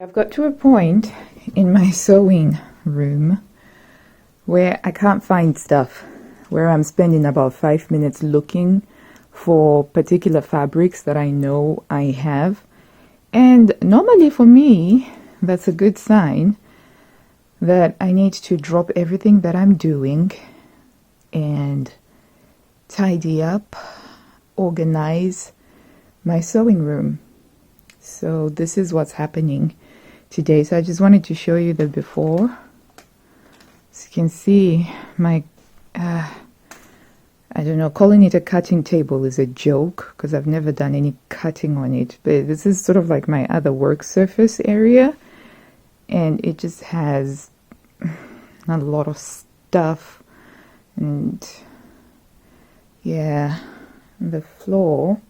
I've got to a point in my sewing room where I can't find stuff, where I'm spending about 5 minutes looking for particular fabrics that I know I have. And normally for me, that's a good sign that I need to drop everything that I'm doing and tidy up, organize my sewing room. So this is what's happening today. So I just wanted to show you the before. As you can see, my I don't know, calling it a cutting table is a joke because I've never done any cutting on it, but this is sort of like my other work surface area, and it just has a lot of stuff. And yeah, the floor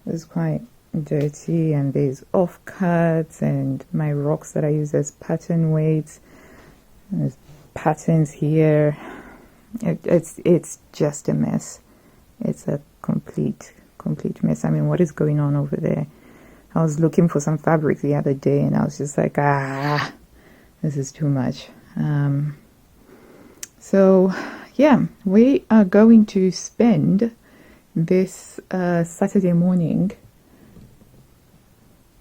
is quite dirty, and there's offcuts and my rocks that I use as pattern weights. There's patterns here. It's just a mess. It's a complete mess. I mean, what is going on over there? I was looking for some fabric the other day and I was just like, this is too much. So yeah, we are going to spend this Saturday morning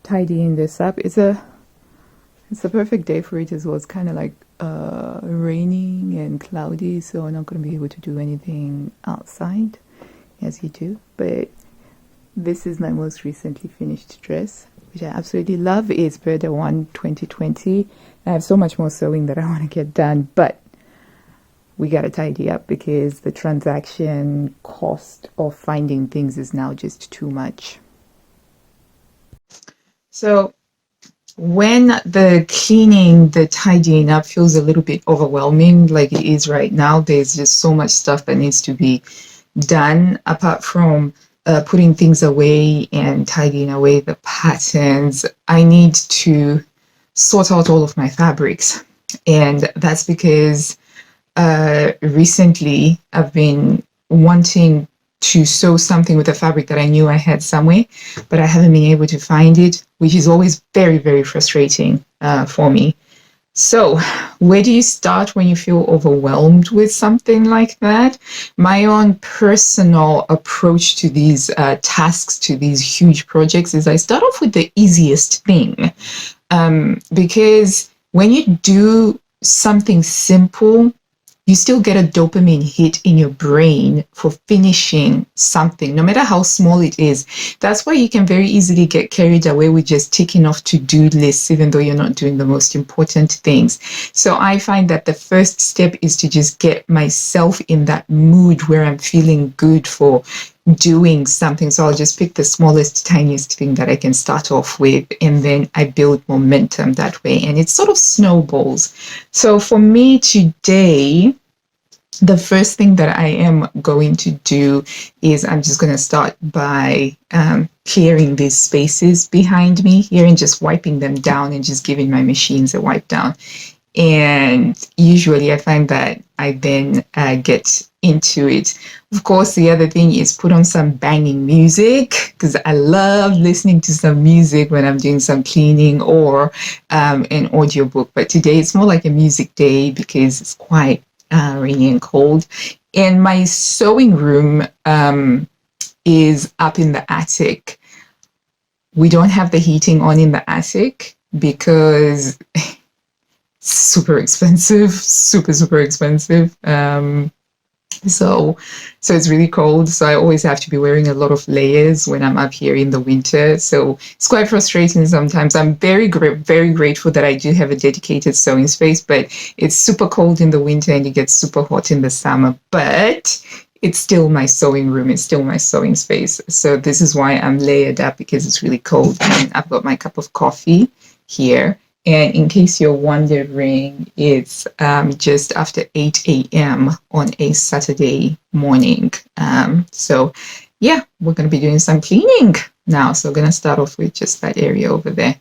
tidying this up. It's a perfect day for it as well. It's kind of like raining and cloudy, so I'm not going to be able to do anything outside as you do. But this is my most recently finished dress, which I absolutely love. It's Berda 1 2020. I have so much more sewing that I want to get done, but we got to tidy up because the transaction cost of finding things is now just too much. So when the cleaning, the tidying up feels a little bit overwhelming, like it is right now, there's just so much stuff that needs to be done apart from putting things away and tidying away the patterns. I need to sort out all of my fabrics, and that's because recently I've been wanting to sew something with a fabric that I knew I had somewhere, but I haven't been able to find it, which is always very, very frustrating for me. So where do you start when you feel overwhelmed with something like that? My own personal approach to these tasks, to these huge projects, is I start off with the easiest thing, because when you do something simple, you still get a dopamine hit in your brain for finishing something, no matter how small it is. That's why you can very easily get carried away with just ticking off to-do lists, even though you're not doing the most important things. So I find that the first step is to just get myself in that mood where I'm feeling good for doing something. So I'll just pick the smallest, tiniest thing that I can start off with, and then I build momentum that way, and it sort of snowballs. So for me today, the first thing that I am going to do is I'm just going to start by clearing these spaces behind me here and just wiping them down and just giving my machines a wipe down. And usually I find that I then get into it. Of course, the other thing is put on some banging music, because I love listening to some music when I'm doing some cleaning, or an audiobook. But today it's more like a music day because it's quite rainy and cold. And my sewing room is up in the attic. We don't have the heating on in the attic because super expensive, super expensive. So it's really cold. So I always have to be wearing a lot of layers when I'm up here in the winter. So it's quite frustrating sometimes. I'm very grateful that I do have a dedicated sewing space, but it's super cold in the winter and it gets super hot in the summer. But it's still my sewing room. It's still my sewing space. So this is why I'm layered up, because it's really cold. And I've got my cup of coffee here. And in case you're wondering, it's just after 8 a.m. on a Saturday morning. So yeah, we're going to be doing some cleaning now. So we're going to start off with just that area over there.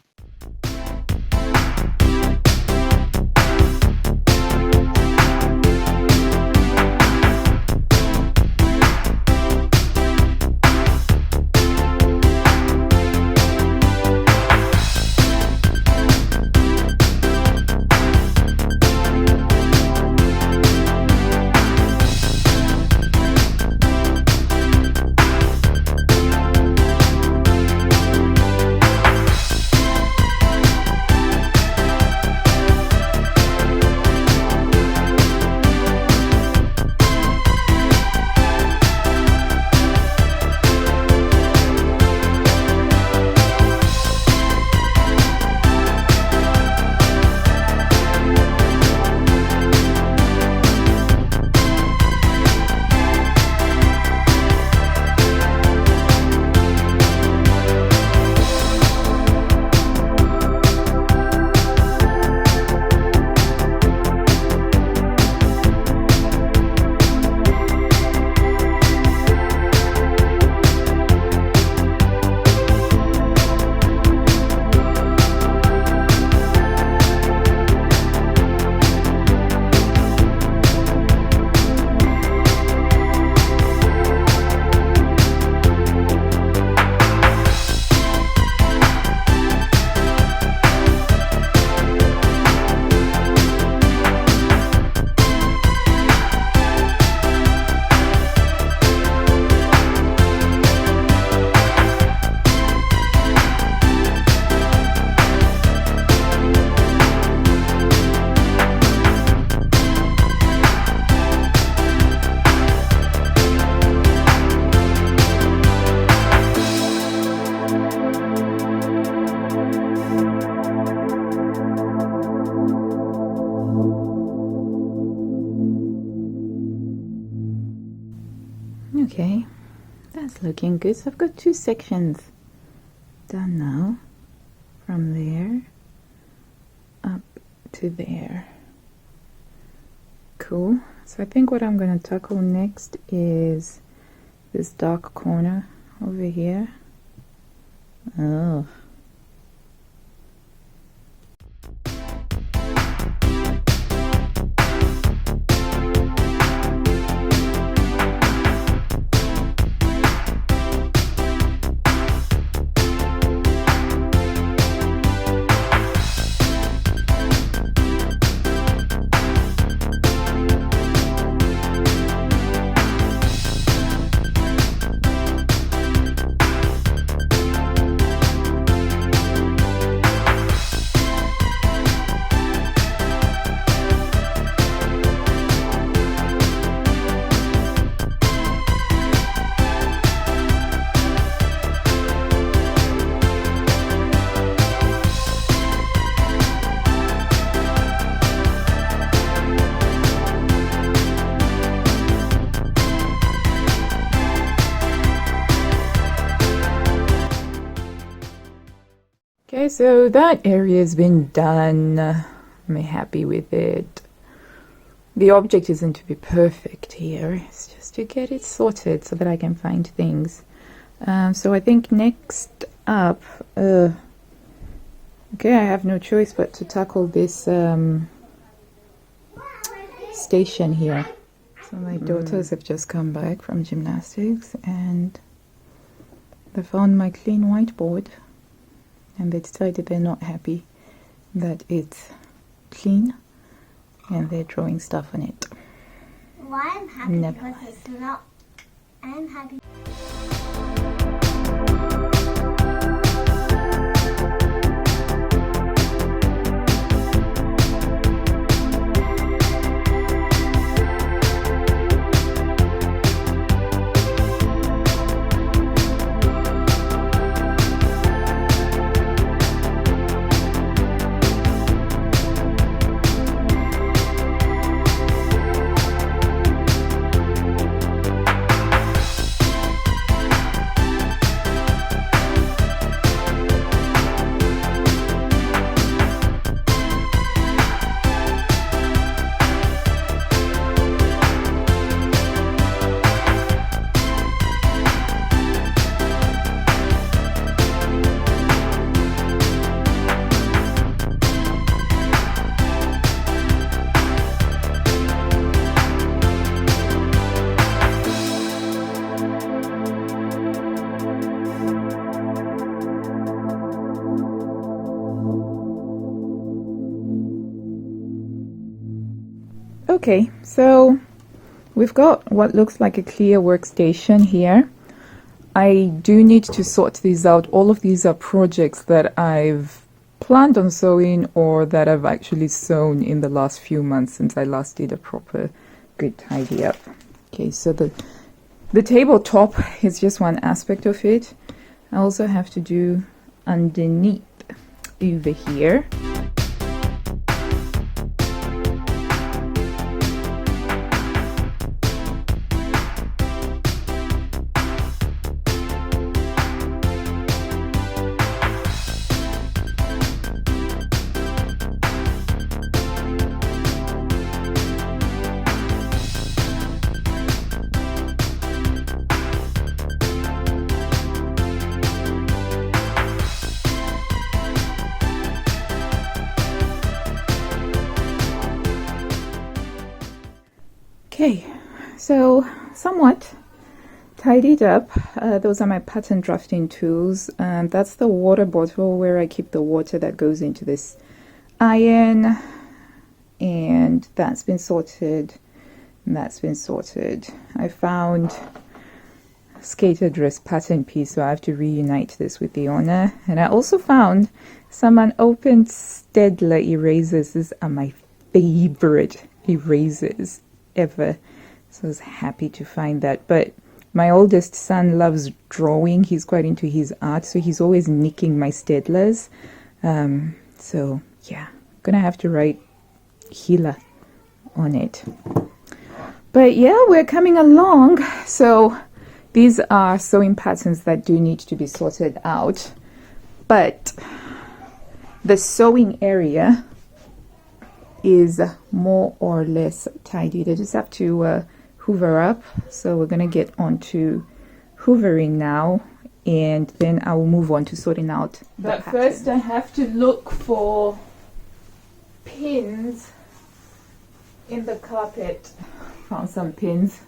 Okay, that's looking good. So I've got 2 sections done now, from there up to there. Cool. So I think what I'm going to tackle next is this dark corner over here. Oh. Okay, so that area has been done. I'm happy with it. The object isn't to be perfect here, it's just to get it sorted so that I can find things. So I think next up, okay, I have no choice but to tackle this station here. So my daughters have just come back from gymnastics and they found my clean whiteboard. And they decided they're not happy that it's clean and they're drawing stuff on it. Why I'm happy because it's not. I'm happy. Okay, so we've got what looks like a clear workstation here. I do need to sort these out. All of these are projects that I've planned on sewing or that I've actually sewn in the last few months since I last did a proper good tidy up. Okay, so the tabletop is just one aspect of it. I also have to do underneath over here. Okay, so somewhat tidied up. Those are my pattern drafting tools. That's the water bottle where I keep the water that goes into this iron, and that's been sorted. And that's been sorted. I found a skater dress pattern piece, so I have to reunite this with the owner. And I also found some unopened Staedtler erasers. These are my favorite erasers ever, so I was happy to find that. But my oldest son loves drawing. He's quite into his art, so he's always nicking my Staedtlers. So yeah, I'm gonna have to write healer on it. But yeah, we're coming along. So these are sewing patterns that do need to be sorted out, but the sewing area is more or less tidied. I just have to hoover up. So we're gonna get on to hoovering now, and then I will move on to sorting out the But pattern. first I have to look for pins in the carpet. Found some pins.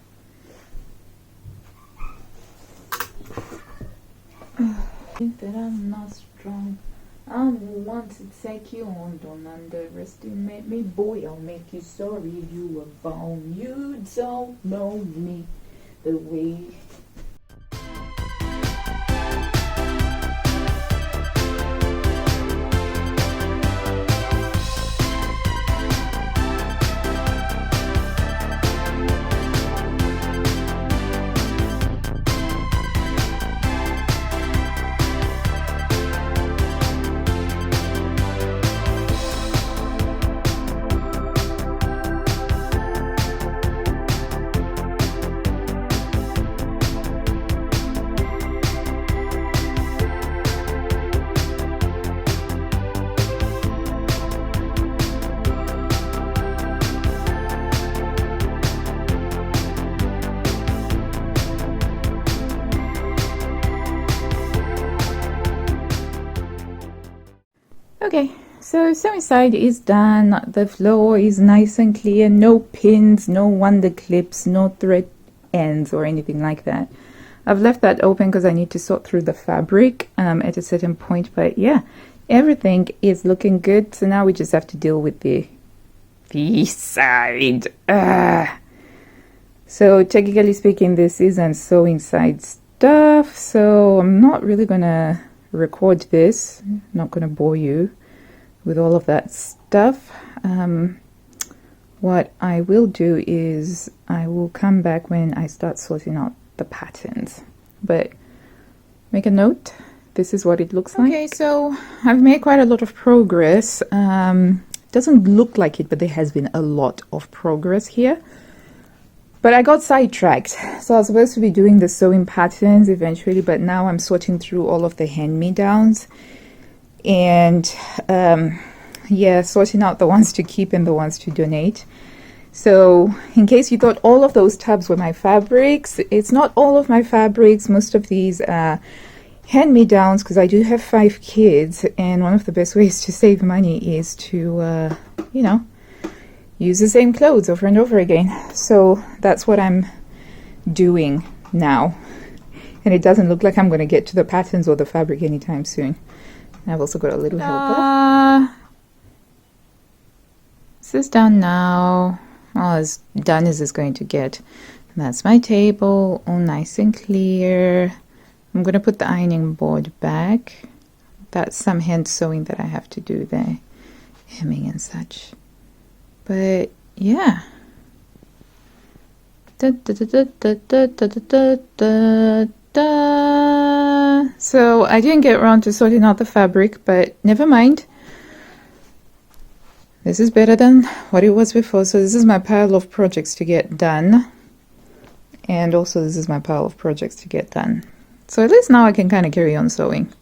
Think that I'm not strong. I'm the one to take you on. Don't underestimate me, boy. I'll make you sorry you were born. You don't know me the way. Okay, so sewing side is done. The floor is nice and clear. No pins, no wonder clips, no thread ends or anything like that. I've left that open because I need to sort through the fabric at a certain point. But yeah, everything is looking good. So now we just have to deal with the side. So technically speaking, this isn't sewing side stuff. So I'm not really gonna record this. Not gonna bore you with all of that stuff. What I will do is I will come back when I start sorting out the patterns. But make a note, this is what it looks like. Okay, so I've made quite a lot of progress. Doesn't look like it, but there has been a lot of progress here. But I got sidetracked. So I was supposed to be doing the sewing patterns eventually, but now I'm sorting through all of the hand-me-downs. And yeah, sorting out the ones to keep and the ones to donate. So in case you thought all of those tabs were my fabrics, it's not all of my fabrics. Most of these are hand-me-downs because I do have 5 kids, and one of the best ways to save money is to, you know, use the same clothes over and over again. So that's what I'm doing now. And it doesn't look like I'm going to get to the patterns or the fabric anytime soon. I've also got a little helper. This is done now. Well, as done as it's going to get. And that's my table, all nice and clear. I'm going to put the ironing board back. That's some hand sewing that I have to do there, hemming and such. But yeah. Da, da, da, da, da, da, da, da, da. So I didn't get around to sorting out the fabric, but never mind. This is better than what it was before. So this is my pile of projects to get done. And also this is my pile of projects to get done. So at least now I can kind of carry on sewing.